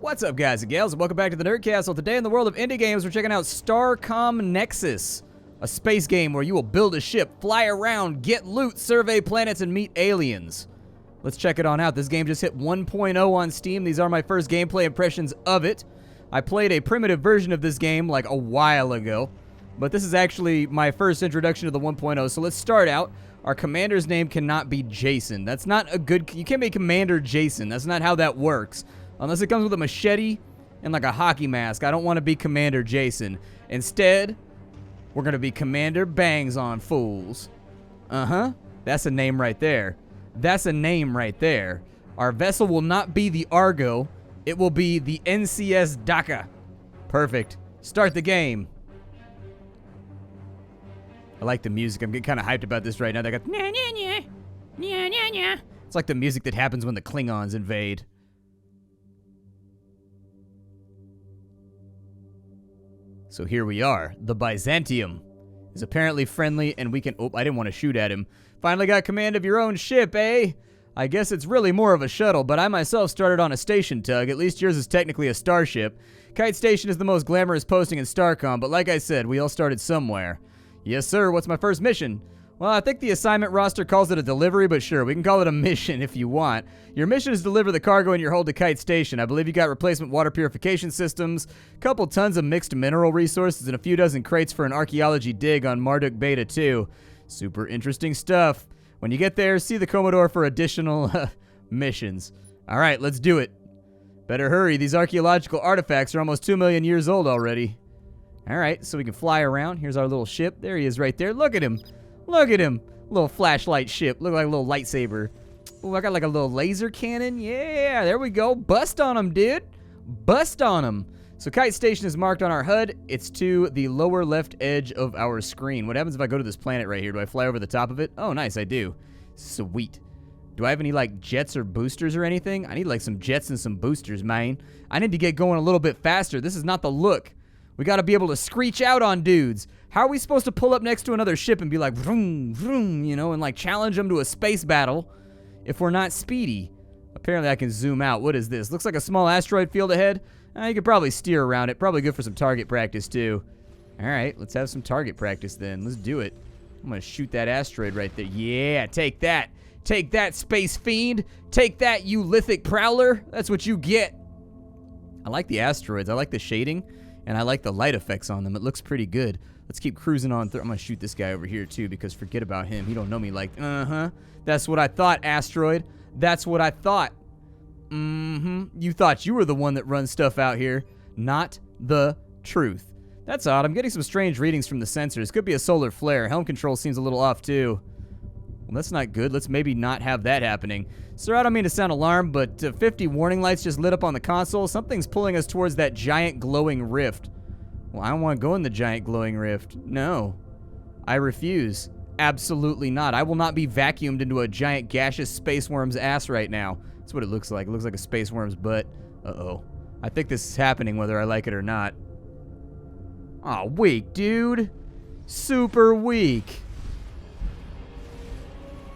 What's up, guys and gals, and welcome back to the Nerd Castle. Today in the world of indie games, we're checking out Starcom Nexus, a space game where you will build a ship, fly around, get loot, survey planets, and meet aliens. Let's check it on out. This game just hit 1.0 on Steam. These are my first gameplay impressions of it. I played a primitive version of this game like a while ago, but this is actually my first introduction to the 1.0, so let's start out. Our commander's name cannot be Jason. That's not a good... You can't make Commander Jason. That's not how that works. Unless it comes with a machete and like a hockey mask. I don't want to be Commander Jason. Instead, we're going to be Commander Bangs on Fools. Uh-huh. That's a name right there. That's a name right there. Our vessel will not be the Argo. It will be the NCS Dhaka. Perfect. Start the game. I like the music. I'm getting kind of hyped about this right now. They got... It's like the music that happens when the Klingons invade. So here we are. The Byzantium is apparently friendly, and we can... Oh, I didn't want to shoot at him. Finally got command of your own ship, eh? I guess it's really more of a shuttle, but I myself started on a station tug. At least yours is technically a starship. Kite Station is the most glamorous posting in Starcom, but like I said, we all started somewhere. Yes, sir. What's my first mission? Well, I think the assignment roster calls it a delivery, but sure, we can call it a mission if you want. Your mission is to deliver the cargo in your hold to Kite Station. I believe you got replacement water purification systems, couple tons of mixed mineral resources, and a few dozen crates for an archaeology dig on Marduk Beta 2. Super interesting stuff. When you get there, see the Commodore for additional missions. All right, let's do it. Better hurry. These archaeological artifacts are almost 2 million years old already. All right, so we can fly around. Here's our little ship. There he is right there. Look at him. Look at him. Little flashlight ship. Look like a little lightsaber. Oh, I got like a little laser cannon. Yeah, there we go. Bust on him, dude. Bust on him. So Kite Station is marked on our HUD. It's to the lower left edge of our screen. What happens if I go to this planet right here? Do I fly over the top of it? Oh, nice, I do. Sweet. Do I have any like jets or boosters or anything? I need like some jets and some boosters, man. I need to get going a little bit faster. This is not the look. We got to be able to screech out on dudes. How are we supposed to pull up next to another ship and be like, vroom, vroom, you know, and like challenge them to a space battle if we're not speedy? Apparently I can zoom out. What is this? Looks like a small asteroid field ahead. You could probably steer around it. Probably good for some target practice too. All right, let's have some target practice then. Let's do it. I'm going to shoot that asteroid right there. Yeah, take that. Take that, space fiend. Take that, you lithic prowler. That's what you get. I like the asteroids. I like the shading. And I like the light effects on them. It looks pretty good. Let's keep cruising on through. I'm going to shoot this guy over here, too, because forget about him. He don't know me like... Uh-huh. That's what I thought, asteroid. That's what I thought. Mm-hmm. You thought you were the one that runs stuff out here. Not the truth. That's odd. I'm getting some strange readings from the sensors. Could be a solar flare. Helm control seems a little off, too. Well, that's not good. Let's maybe not have that happening. Sir, I don't mean to sound alarmed, but 50 warning lights just lit up on the console. Something's pulling us towards that giant glowing rift. Well, I don't want to go in the giant glowing rift. No. I refuse. Absolutely not. I will not be vacuumed into a giant gaseous space worm's ass right now. That's what it looks like. It looks like a space worm's butt. Uh-oh. I think this is happening whether I like it or not. Aw, weak, dude. Super weak.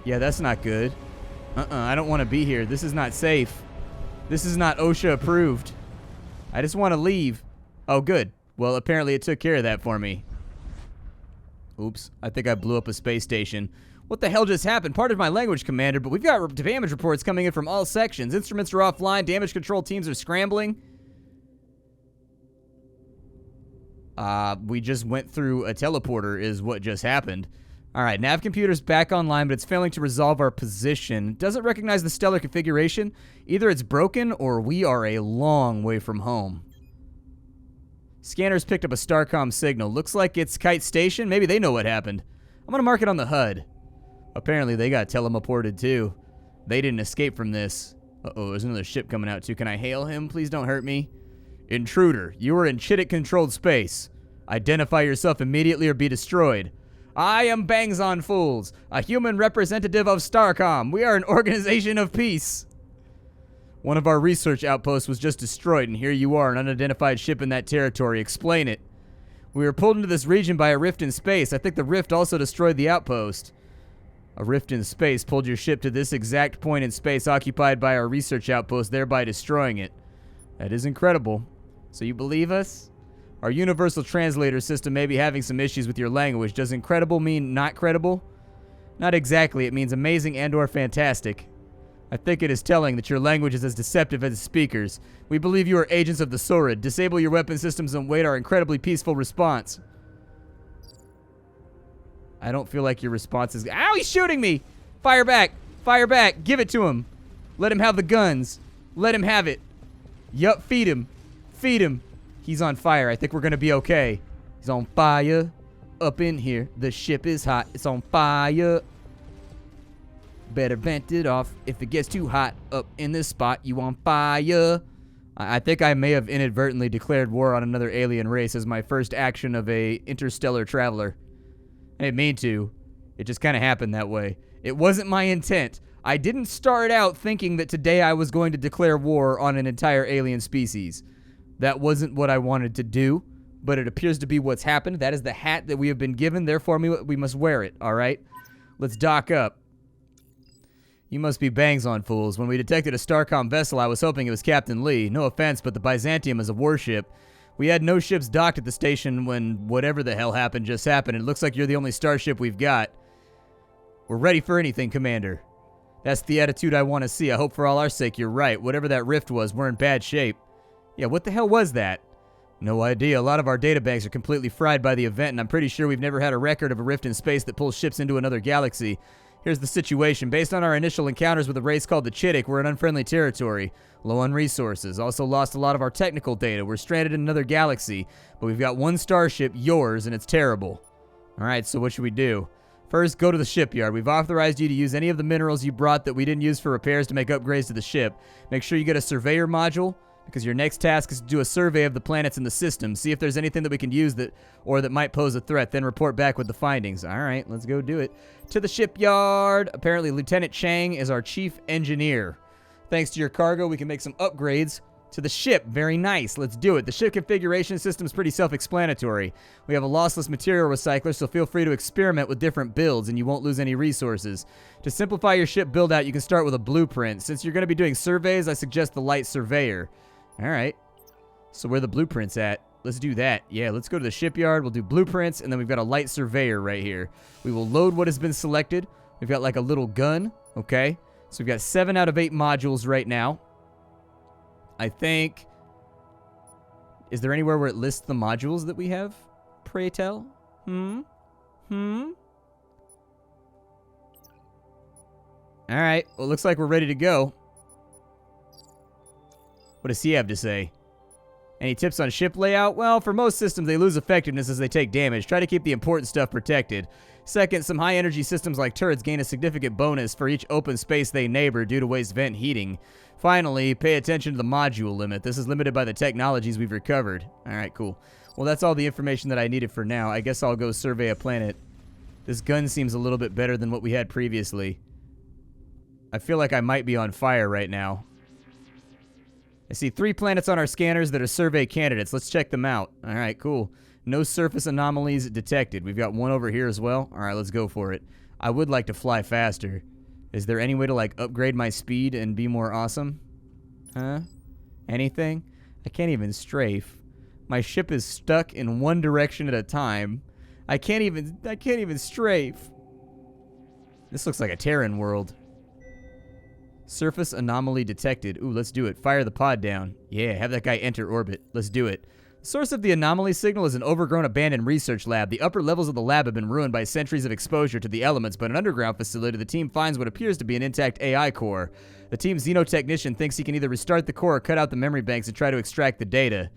Yeah, that's not good. I don't want to be here. This is not safe. This is not OSHA approved. I just want to leave. Oh, good. Well, apparently it took care of that for me. Oops. I think I blew up a space station. What the hell just happened? Pardon my language, Commander, but we've got damage reports coming in from all sections. Instruments are offline. Damage control teams are scrambling. We just went through a teleporter is what just happened. All right, nav computer's back online, but it's failing to resolve our position. Doesn't recognize the stellar configuration. Either it's broken or we are a long way from home. Scanners picked up a Starcom signal. Looks like it's Kite Station. Maybe they know what happened. I'm going to mark it on the HUD. Apparently they got teleported too. They didn't escape from this. Uh-oh, there's another ship coming out too. Can I hail him? Please don't hurt me. Intruder, you are in Chittick-controlled space. Identify yourself immediately or be destroyed. I am Bangs on Fools, a human representative of Starcom. We are an organization of peace. One of our research outposts was just destroyed, and here you are, an unidentified ship in that territory. Explain it. We were pulled into this region by a rift in space. I think the rift also destroyed the outpost. A rift in space pulled your ship to this exact point in space occupied by our research outpost, thereby destroying it. That is incredible. So you believe us? Our universal translator system may be having some issues with your language. Does incredible mean not credible? Not exactly. It means amazing and or fantastic. I think it is telling that your language is as deceptive as its speakers. We believe you are agents of the Saurid. Disable your weapon systems and wait our incredibly peaceful response. I don't feel like your response is... Ow, he's shooting me! Fire back! Fire back! Give it to him! Let him have the guns. Let him have it. Yup, feed him. Feed him. He's on fire. I think we're gonna be okay. He's on fire. Up in here. The ship is hot. It's on fire. Better vent it off. If it gets too hot up in this spot, you on fire. I think I may have inadvertently declared war on another alien race as my first action of a interstellar traveler. I didn't mean to. It just kind of happened that way. It wasn't my intent. I didn't start out thinking that today I was going to declare war on an entire alien species. That wasn't what I wanted to do, but it appears to be what's happened. That is the hat that we have been given, therefore we must wear it, all right? Let's dock up. You must be bangs on fools. When we detected a Starcom vessel, I was hoping it was Captain Lee. No offense, but the Byzantium is a warship. We had no ships docked at the station when whatever the hell happened just happened. It looks like you're the only starship we've got. We're ready for anything, Commander. That's the attitude I want to see. I hope for all our sake you're right. Whatever that rift was, we're in bad shape. Yeah, what the hell was that? No idea. A lot of our databanks are completely fried by the event, and I'm pretty sure we've never had a record of a rift in space that pulls ships into another galaxy. Here's the situation. Based on our initial encounters with a race called the Chittick, we're in unfriendly territory. Low on resources. Also lost a lot of our technical data. We're stranded in another galaxy, but we've got one starship, yours, and it's terrible. Alright, so what should we do? First, go to the shipyard. We've authorized you to use any of the minerals you brought that we didn't use for repairs to make upgrades to the ship. Make sure you get a surveyor module, because your next task is to do a survey of the planets in the system. See if there's anything that we can use that might pose a threat. Then report back with the findings. All right, let's go do it. To the shipyard. Apparently, Lieutenant Chang is our chief engineer. Thanks to your cargo, we can make some upgrades to the ship. Very nice. Let's do it. The ship configuration system is pretty self-explanatory. We have a lossless material recycler, so feel free to experiment with different builds and you won't lose any resources. To simplify your ship build-out, you can start with a blueprint. Since you're going to be doing surveys, I suggest the light surveyor. All right. So where are the blueprints at? Let's do that. Yeah, let's go to the shipyard. We'll do blueprints, and then we've got a light surveyor right here. We will load what has been selected. We've got like a little gun. Okay. So we've got 7 out of 8 modules right now. I think... Is there anywhere where it lists the modules that we have? Pray tell? Alright. Well, it looks like we're ready to go. What does he have to say? Any tips on ship layout? Well, for most systems, they lose effectiveness as they take damage. Try to keep the important stuff protected. Second, some high-energy systems like turrets gain a significant bonus for each open space they neighbor due to waste vent heating. Finally, pay attention to the module limit. This is limited by the technologies we've recovered. Alright, cool. Well, that's all the information that I needed for now. I guess I'll go survey a planet. This gun seems a little bit better than what we had previously. I feel like I might be on fire right now. I see 3 planets on our scanners that are survey candidates. Let's check them out. Alright, cool. No surface anomalies detected. We've got one over here as well. Alright, let's go for it. I would like to fly faster. Is there any way to, like, upgrade my speed and be more awesome? Huh? Anything? I can't even strafe. My ship is stuck in one direction at a time. I can't even strafe. This looks like a Terran world. Surface anomaly detected. Ooh, let's do it. Fire the pod down. Yeah, have that guy enter orbit. Let's do it. The source of the anomaly signal is an overgrown abandoned research lab. The upper levels of the lab have been ruined by centuries of exposure to the elements, but an underground facility, the team finds what appears to be an intact AI core. The team's xenotechnician thinks he can either restart the core or cut out the memory banks and try to extract the data.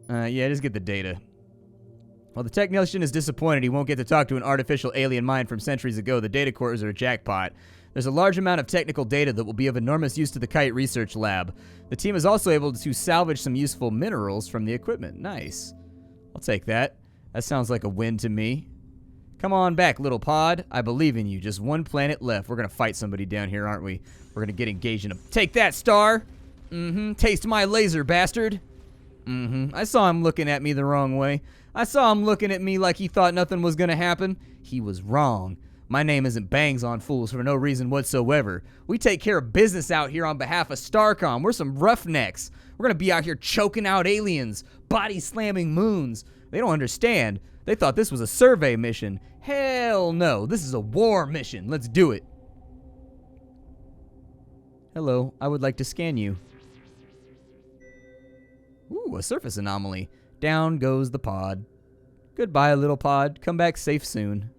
Yeah, just get the data. While the technician is disappointed he won't get to talk to an artificial alien mind from centuries ago, the data cores are a jackpot. There's a large amount of technical data that will be of enormous use to the Kite Research Lab. The team is also able to salvage some useful minerals from the equipment. Nice. I'll take that. That sounds like a win to me. Come on back, little pod. I believe in you. Just one planet left. We're going to fight somebody down here, aren't we? We're going to get engaged in a... Take that, Star! Taste my laser, bastard! I saw him looking at me the wrong way. I saw him looking at me like he thought nothing was going to happen. He was wrong. My name isn't Bangs on Fools for no reason whatsoever. We take care of business out here on behalf of Starcom. We're some roughnecks. We're gonna be out here choking out aliens, body slamming moons. They don't understand. They thought this was a survey mission. Hell no, this is a war mission. Let's do it. Hello, I would like to scan you. Ooh, a surface anomaly. Down goes the pod. Goodbye, little pod. Come back safe soon.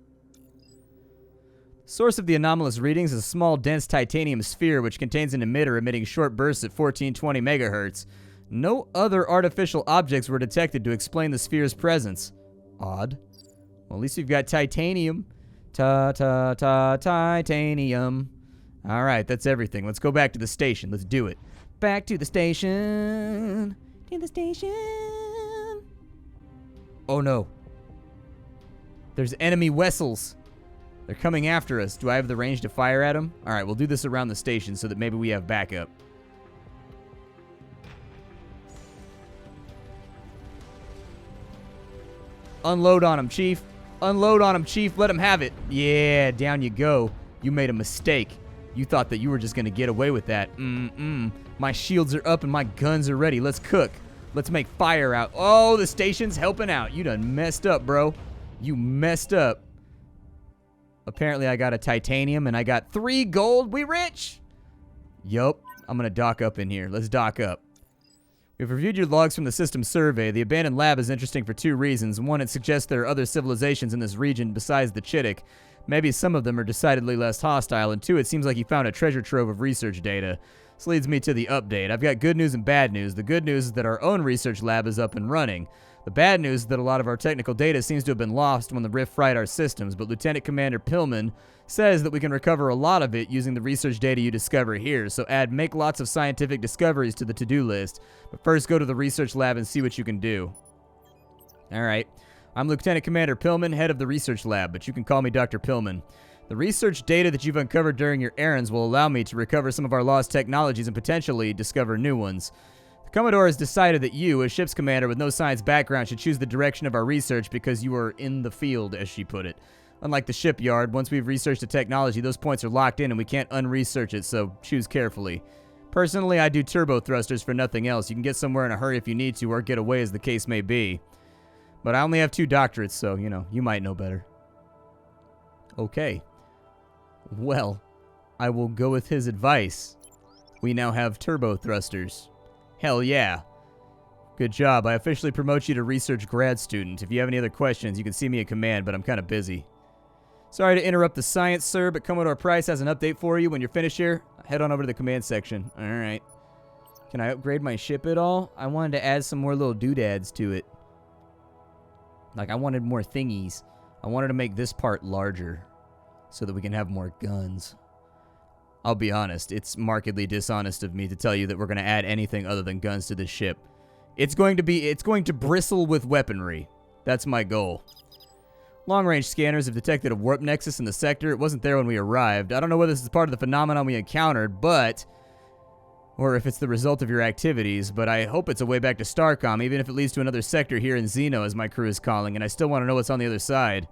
Source of the anomalous readings is a small, dense titanium sphere which contains an emitter emitting short bursts at 1420 megahertz. No other artificial objects were detected to explain the sphere's presence. Odd. Well, at least we've got titanium. Titanium. All right, that's everything. Let's go back to the station. Let's do it. Back to the station. To the station. Oh no. There's enemy vessels. They're coming after us. Do I have the range to fire at them? All right, we'll do this around the station so that maybe we have backup. Unload on him, Chief. Unload on him, Chief. Let him have it. Yeah, down you go. You made a mistake. You thought that you were just going to get away with that. My shields are up and my guns are ready. Let's cook. Let's make fire out. Oh, the station's helping out. You done messed up, bro. You messed up. Apparently, I got a titanium and I got 3 gold. We rich? Yup. I'm going to dock up in here. Let's dock up. We've reviewed your logs from the system survey. The abandoned lab is interesting for 2 reasons. One, it suggests there are other civilizations in this region besides the Chittick. Maybe some of them are decidedly less hostile. And 2, it seems like you found a treasure trove of research data. This leads me to the update. I've got good news and bad news. The good news is that our own research lab is up and running. The bad news is that a lot of our technical data seems to have been lost when the rift fried our systems, but Lieutenant Commander Pillman says that we can recover a lot of it using the research data you discover here, so make lots of scientific discoveries to the to-do list. But first, go to the research lab and see what you can do. Alright, I'm Lieutenant Commander Pillman, head of the research lab, but you can call me Dr. Pillman. The research data that you've uncovered during your errands will allow me to recover some of our lost technologies and potentially discover new ones. The Commodore has decided that you, as ship's commander with no science background, should choose the direction of our research because you are in the field, as she put it. Unlike the shipyard, once we've researched the technology, those points are locked in and we can't unresearch it, so choose carefully. Personally, I do turbo thrusters for nothing else. You can get somewhere in a hurry if you need to, or get away as the case may be. But I only have 2 doctorates, so, you know, you might know better. Okay. Well, I will go with his advice. We now have turbo thrusters. Hell yeah. Good job. I officially promote you to research grad student. If you have any other questions, you can see me at command, but I'm kind of busy. Sorry to interrupt the science, sir, but Commodore Price has an update for you. When you're finished here, head on over to the command section. Alright. Can I upgrade my ship at all? I wanted to add some more little doodads to it. Like, I wanted more thingies. I wanted to make this part larger so that we can have more guns. I'll be honest, it's markedly dishonest of me to tell you that we're going to add anything other than guns to this ship. It's going to bristle with weaponry. That's my goal. Long-range scanners have detected a warp nexus in the sector. It wasn't there when we arrived. I don't know whether this is part of the phenomenon we encountered, or if it's the result of your activities, but I hope it's a way back to Starcom, even if it leads to another sector here in Xeno, as my crew is calling, and I still want to know what's on the other side.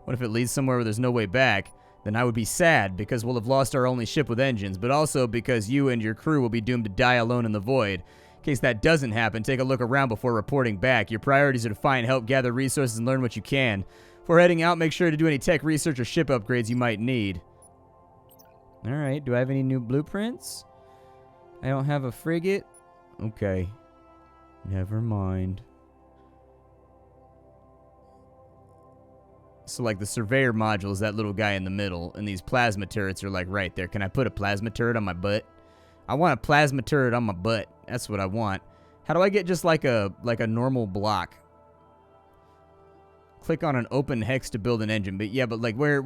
What if it leads somewhere where there's no way back? Then I would be sad, because we'll have lost our only ship with engines, but also because you and your crew will be doomed to die alone in the void. In case that doesn't happen, take a look around before reporting back. Your priorities are to find help, gather resources, and learn what you can. Before heading out, make sure to do any tech research or ship upgrades you might need. Alright, do I have any new blueprints? I don't have a frigate? Okay. Never mind. So, like, the surveyor module is that little guy in the middle, and these plasma turrets are, like, right there. Can I put a plasma turret on my butt? I want a plasma turret on my butt. That's what I want. How do I get just, like a normal block? Click on an open hex to build an engine. But, yeah, but, like, where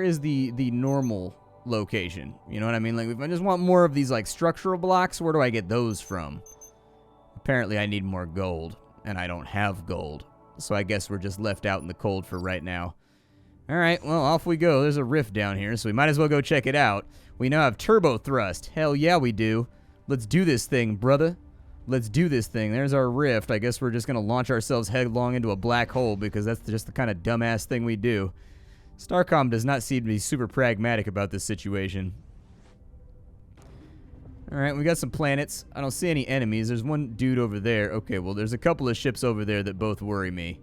is the normal location? You know what I mean? Like, if I just want more of these, like, structural blocks, where do I get those from? Apparently, I need more gold, and I don't have gold. So I guess we're just left out in the cold for right now. Alright, well, off we go. There's a rift down here, so we might as well go check it out. We now have turbo thrust. Hell yeah, we do. Let's do this thing, brother. Let's do this thing. There's our rift. I guess we're just going to launch ourselves headlong into a black hole because that's just the kind of dumbass thing we do. Starcom does not seem to be super pragmatic about this situation. Alright, we got some planets. I don't see any enemies. There's one dude over there. Okay, well, there's a couple of ships over there that both worry me.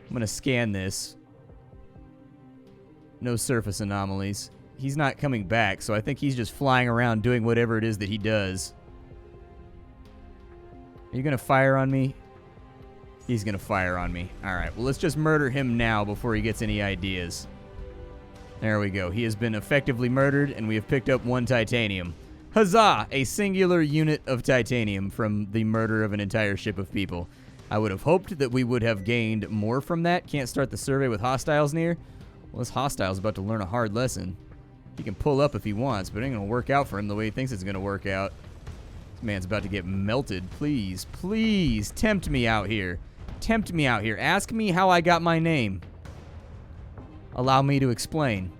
I'm going to scan this. No surface anomalies. He's not coming back, so I think he's just flying around doing whatever it is that he does. Are you going to fire on me? He's going to fire on me. Alright, well, let's just murder him now before he gets any ideas. There we go. He has been effectively murdered, and we have picked up 1 titanium. Huzzah! A singular unit of titanium from the murder of an entire ship of people. I would have hoped that we would have gained more from that. Can't start the survey with hostiles near. Well, this hostile's about to learn a hard lesson. He can pull up if he wants, but it ain't going to work out for him the way he thinks it's going to work out. This man's about to get melted. Please, please, tempt me out here. Tempt me out here. Ask me how I got my name. Allow me to explain.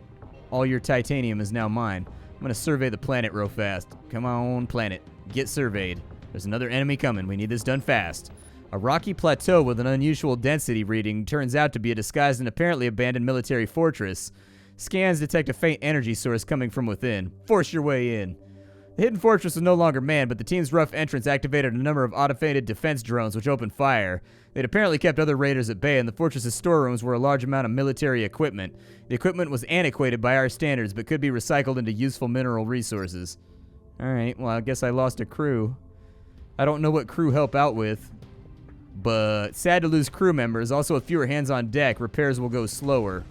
All your titanium is now mine. I'm going to survey the planet real fast. Come on, planet. Get surveyed. There's another enemy coming. We need this done fast. A rocky plateau with an unusual density reading turns out to be a disguised and apparently abandoned military fortress. Scans detect a faint energy source coming from within. Force your way in. The hidden fortress was no longer manned, but the team's rough entrance activated a number of automated defense drones which opened fire. They'd apparently kept other raiders at bay, and the fortress's storerooms were a large amount of military equipment. The equipment was antiquated by our standards, but could be recycled into useful mineral resources. Alright, well, I guess I lost a crew. I don't know what crew help out with, but sad to lose crew members. Also, with fewer hands on deck, repairs will go slower.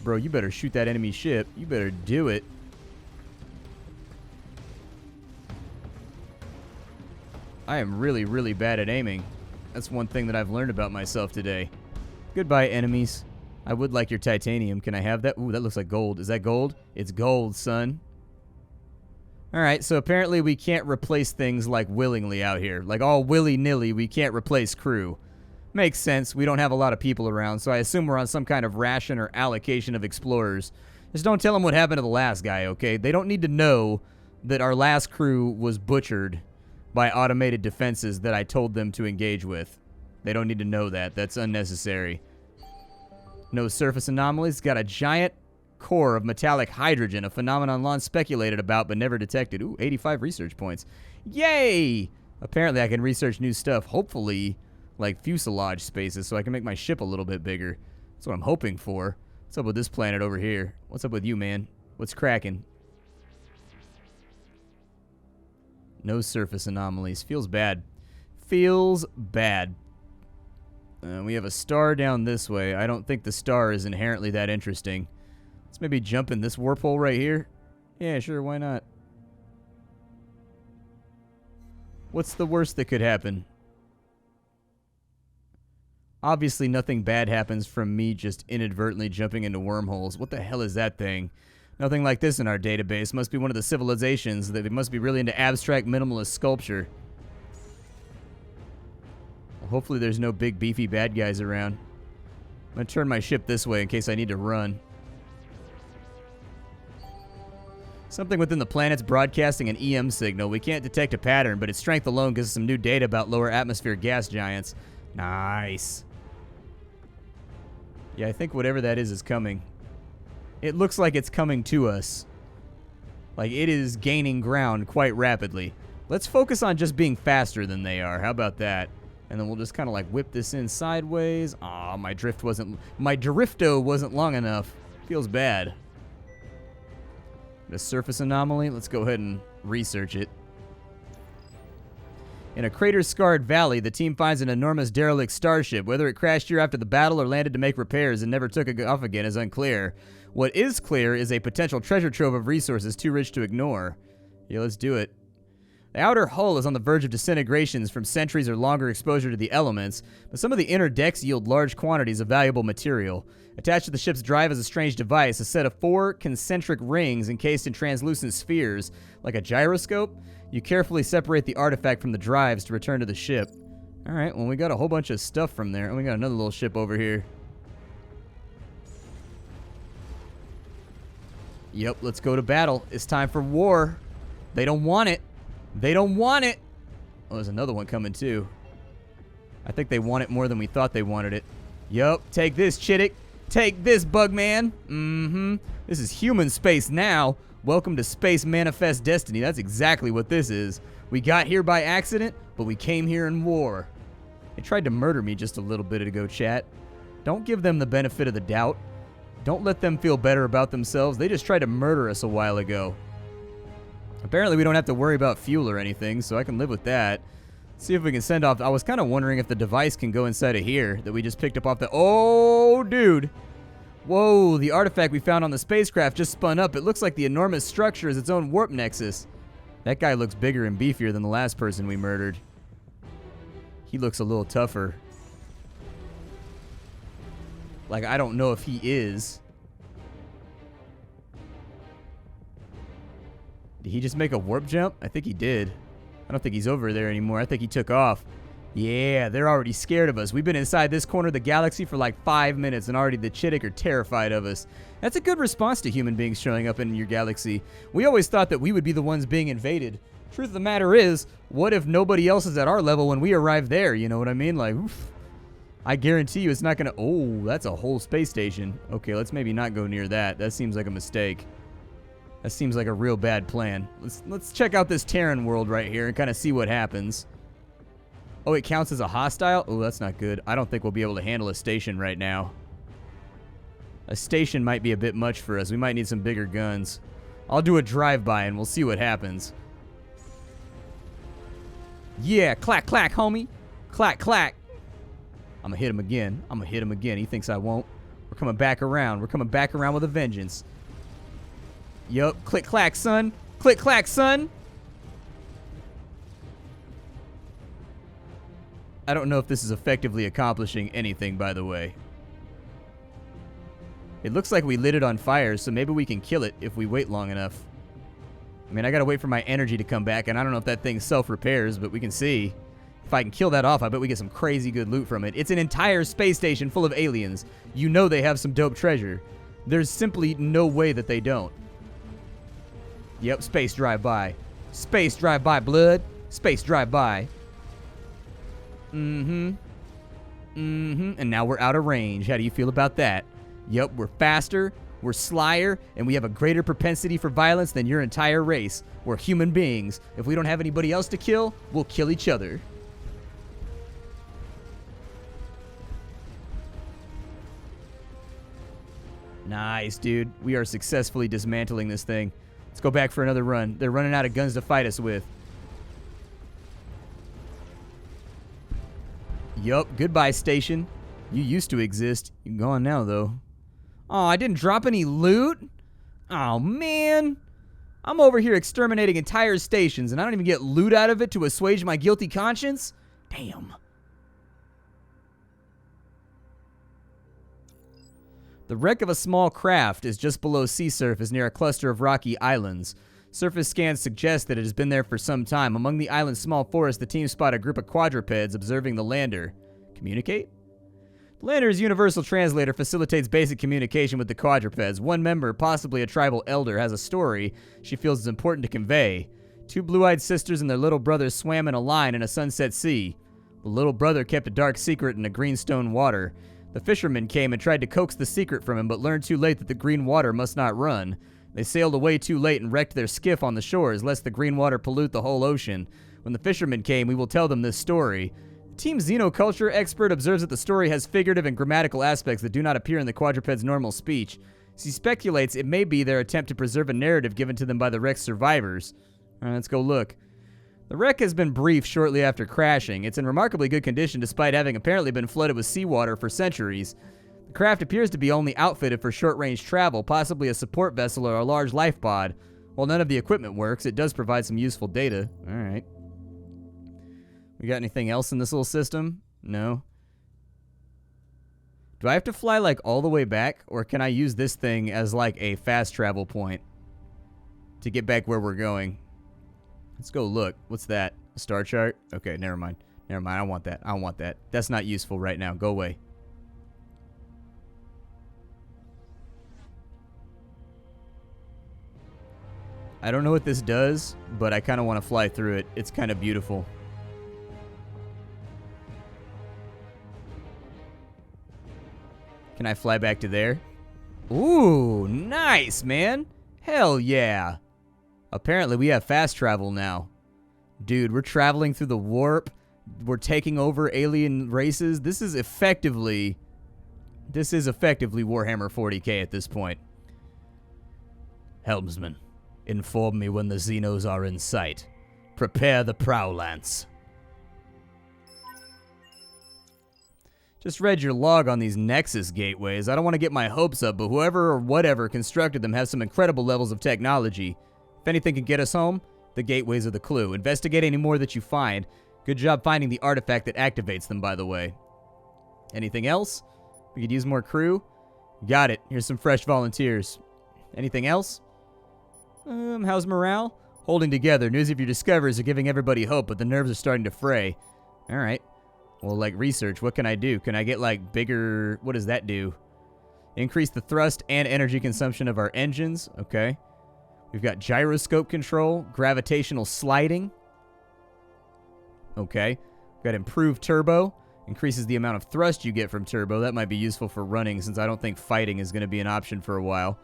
Bro, you better shoot that enemy ship. You better do it. I am really, really bad at aiming. That's one thing that I've learned about myself today. Goodbye, enemies. I would like your titanium. Can I have that? Ooh, that looks like gold. Is that gold? It's gold, son. Alright, so apparently we can't replace things like willingly out here. Like all willy-nilly, we can't replace crew. Makes sense. We don't have a lot of people around, so I assume we're on some kind of ration or allocation of explorers. Just don't tell them what happened to the last guy, okay? They don't need to know that our last crew was butchered by automated defenses that I told them to engage with. They don't need to know that. That's unnecessary. No surface anomalies. Got a giant core of metallic hydrogen, a phenomenon long speculated about but never detected. Ooh, 85 research points. Yay! Apparently I can research new stuff, hopefully like fuselage spaces, so I can make my ship a little bit bigger. That's what I'm hoping for. What's up with this planet over here? What's up with you, man? What's cracking? No surface anomalies. Feels bad. Feels bad. We have a star down this way. I don't think the star is inherently that interesting. Let's maybe jump in this warp hole right here. Yeah, sure, why not? What's the worst that could happen? Obviously, nothing bad happens from me just inadvertently jumping into wormholes. What the hell is that thing? Nothing like this in our database. Must be one of the civilizations. They must be really into abstract minimalist sculpture. Well, hopefully there's no big beefy bad guys around. I'm going to turn my ship this way in case I need to run. Something within the planet's broadcasting an EM signal. We can't detect a pattern, but its strength alone gives us some new data about lower atmosphere gas giants. Nice. Yeah, I think whatever that is coming. It looks like it's coming to us. Like it is gaining ground quite rapidly. Let's focus on just being faster than they are. How about that? And then we'll just kind of like whip this in sideways. Aw, my drifto wasn't long enough. Feels bad. The surface anomaly. Let's go ahead and research it. In a crater-scarred valley, the team finds an enormous derelict starship. Whether it crashed here after the battle or landed to make repairs and never took it off again is unclear. What is clear is a potential treasure trove of resources too rich to ignore. Yeah, let's do it. The outer hull is on the verge of disintegrations from centuries or longer exposure to the elements, but some of the inner decks yield large quantities of valuable material. Attached to the ship's drive is a strange device, a set of 4 concentric rings encased in translucent spheres, like a gyroscope. You carefully separate the artifact from the drives to return to the ship. Alright, well, we got a whole bunch of stuff from there, and we got another little ship over here. Yep, let's go to battle. It's time for war. They don't want it. They don't want it. Oh, there's another one coming too. I think they want it more than we thought they wanted it. Yup, take this, Chittick. Take this, Bugman. This is human space now. Welcome to Space Manifest Destiny. That's exactly what this is. We got here by accident, but we came here in war. They tried to murder me just a little bit ago, chat. Don't give them the benefit of the doubt. Don't let them feel better about themselves. They just tried to murder us a while ago. Apparently, we don't have to worry about fuel or anything, so I can live with that. See if we can send off... I was kind of wondering if the device can go inside of here that we just picked up off the... Oh, dude. Whoa, the artifact we found on the spacecraft just spun up. It looks like the enormous structure is its own warp nexus. That guy looks bigger and beefier than the last person we murdered. He looks a little tougher. Like, I don't know if he is. Did he just make a warp jump? I think he did. I don't think he's over there anymore. I think he took off. Yeah, they're already scared of us. We've been inside this corner of the galaxy for like 5 minutes, and already the Chittick are terrified of us. That's a good response to human beings showing up in your galaxy. We always thought that we would be the ones being invaded. Truth of the matter is, what if nobody else is at our level when we arrive there? You know what I mean? Like, oof. I guarantee you it's not going to... Oh, that's a whole space station. Okay, let's maybe not go near that. That seems like a mistake. That seems like a real bad plan. Let's check out this Terran world right here and kind of see what happens. Oh, it counts as a hostile? Oh, that's not good. I don't think we'll be able to handle a station right now. A station might be a bit much for us. We might need some bigger guns. I'll do a drive-by and we'll see what happens. Yeah, clack, clack, homie. Clack, clack. I'm gonna hit him again. I'm gonna hit him again. He thinks I won't. We're coming back around. We're coming back around with a vengeance. Yup. Click, clack, son. Click, clack, son. I don't know if this is effectively accomplishing anything, by the way. It looks like we lit it on fire, so maybe we can kill it if we wait long enough. I mean, I gotta wait for my energy to come back, and I don't know if that thing self-repairs, but we can see. If I can kill that off, I bet we get some crazy good loot from it. It's an entire space station full of aliens. You know they have some dope treasure. There's simply no way that they don't. Yep, space drive-by. Space drive-by, blood. Space drive-by. And now we're out of range. How do you feel about that? Yep, we're faster, we're slyer, and we have a greater propensity for violence than your entire race. We're human beings. If we don't have anybody else to kill, we'll kill each other. Nice, dude. We are successfully dismantling this thing. Let's go back for another run. They're running out of guns to fight us with. Yup, goodbye, station. You used to exist. You're gone now, though. Oh, I didn't drop any loot? Oh, man. I'm over here exterminating entire stations, and I don't even get loot out of it to assuage my guilty conscience? Damn. The wreck of a small craft is just below sea surface near a cluster of rocky islands. Surface scans suggest that it has been there for some time. Among the island's small forest, the team spot a group of quadrupeds observing the lander. Communicate? The lander's universal translator facilitates basic communication with the quadrupeds. One member, possibly a tribal elder, has a story she feels is important to convey. Two blue-eyed sisters and their little brother swam in a line in a sunset sea. The little brother kept a dark secret in the greenstone water. The fishermen came and tried to coax the secret from him, but learned too late that the green water must not run. They sailed away too late and wrecked their skiff on the shores, lest the green water pollute the whole ocean. When the fishermen came, we will tell them this story. The team xenoculture expert observes that the story has figurative and grammatical aspects that do not appear in the quadruped's normal speech. He speculates it may be their attempt to preserve a narrative given to them by the wreck's survivors. All right, let's go look. The wreck has been briefed shortly after crashing. It's in remarkably good condition despite having apparently been flooded with seawater for centuries. The craft appears to be only outfitted for short-range travel, possibly a support vessel or a large life pod. While none of the equipment works, it does provide some useful data. Alright. We got anything else in this little system? No. Do I have to fly, like, all the way back? Or can I use this thing as, like, a fast travel point to get back where we're going? Let's go look. What's that? A star chart? Okay, never mind. Never mind. I don't want that. I don't want that. That's not useful right now. Go away. I don't know what this does, but I kind of want to fly through it. It's kind of beautiful. Can I fly back to there? Ooh, nice, man. Hell yeah. Apparently we have fast travel now. Dude, we're traveling through the warp. We're taking over alien races. This is effectively Warhammer 40k at this point. Helmsman, inform me when the Xenos are in sight. Prepare the prow lance. Just read your log on these Nexus gateways. I don't want to get my hopes up, but whoever or whatever constructed them has some incredible levels of technology. If anything can get us home, the gateways are the clue. Investigate any more that you find. Good job finding the artifact that activates them, by the way. Anything else? We could use more crew. Got it. Here's some fresh volunteers. Anything else? How's morale? Holding together. News of your discoveries are giving everybody hope, but the nerves are starting to fray. All right. Well, like research, what can I do? Can I get like bigger... What does that do? Increase the thrust and energy consumption of our engines. Okay. We've got gyroscope control, gravitational sliding. Okay. We've got improved turbo. Increases the amount of thrust you get from turbo. That might be useful for running since I don't think fighting is going to be an option for a while.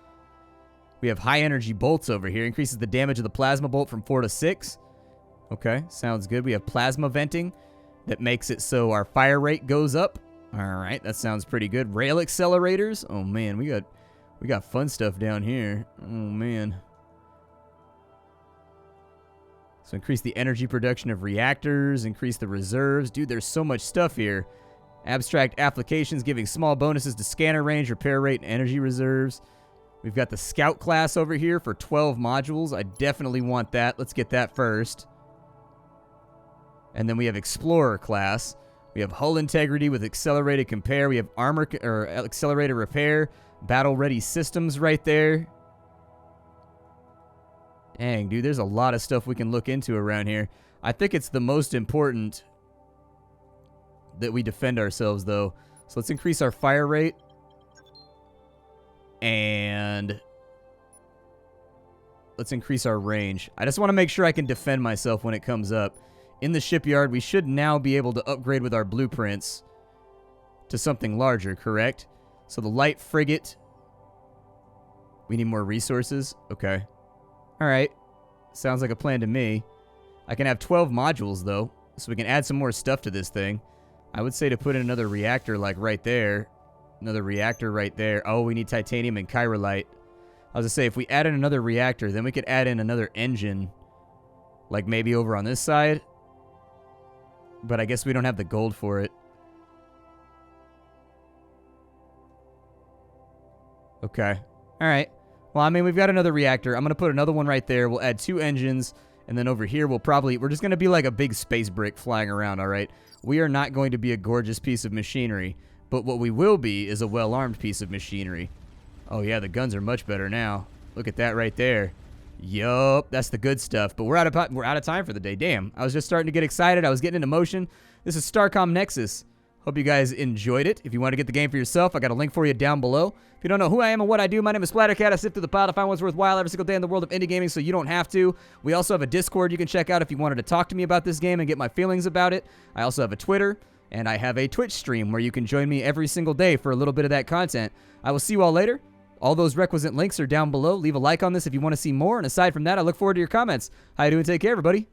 We have high energy bolts over here. Increases the damage of the plasma bolt from 4 to 6. Okay, sounds good. We have plasma venting. That makes it so our fire rate goes up. All right, that sounds pretty good. Rail accelerators. Oh man, we got fun stuff down here. Oh man. So increase the energy production of reactors, increase the reserves. Dude, there's so much stuff here. Abstract applications giving small bonuses to scanner range, repair rate, and energy reserves. We've got the Scout class over here for 12 modules. I definitely want that. Let's get that first. And then we have Explorer class. We have hull integrity with accelerated compare. We have armor or accelerated repair, battle ready systems right there. Dang, dude, there's a lot of stuff we can look into around here. I think it's the most important that we defend ourselves, though. So let's increase our fire rate. And let's increase our range. I just want to make sure I can defend myself when it comes up. In the shipyard, we should now be able to upgrade with our blueprints to something larger, correct? So the light frigate. We need more resources. Okay. All right. Sounds like a plan to me. I can have 12 modules, though, so we can add some more stuff to this thing. I would say to put in another reactor, like right there. Another reactor right there. Oh, we need titanium and chirolite. I was going to say, if we add in another reactor, then we could add in another engine, like maybe over on this side. But I guess we don't have the gold for it. Okay. All right. Well, I mean, we've got another reactor. I'm going to put another one right there. We'll add 2 engines. And then over here, we're just going to be like a big space brick flying around, all right? We are not going to be a gorgeous piece of machinery. But what we will be is a well-armed piece of machinery. Oh, yeah, the guns are much better now. Look at that right there. Yup, that's the good stuff. But we're out of time for the day. Damn, I was just starting to get excited. I was getting into motion. This is Starcom Nexus. Hope you guys enjoyed it. If you want to get the game for yourself, I got a link for you down below. If you don't know who I am and what I do, my name is Splattercat. I sift through the pile to find what's worthwhile every single day in the world of indie gaming, so you don't have to. We also have a Discord you can check out if you wanted to talk to me about this game and get my feelings about it. I also have a Twitter, and I have a Twitch stream where you can join me every single day for a little bit of that content. I will see you all later. All those requisite links are down below. Leave a like on this if you want to see more. And aside from that, I look forward to your comments. How you doing? Take care, everybody.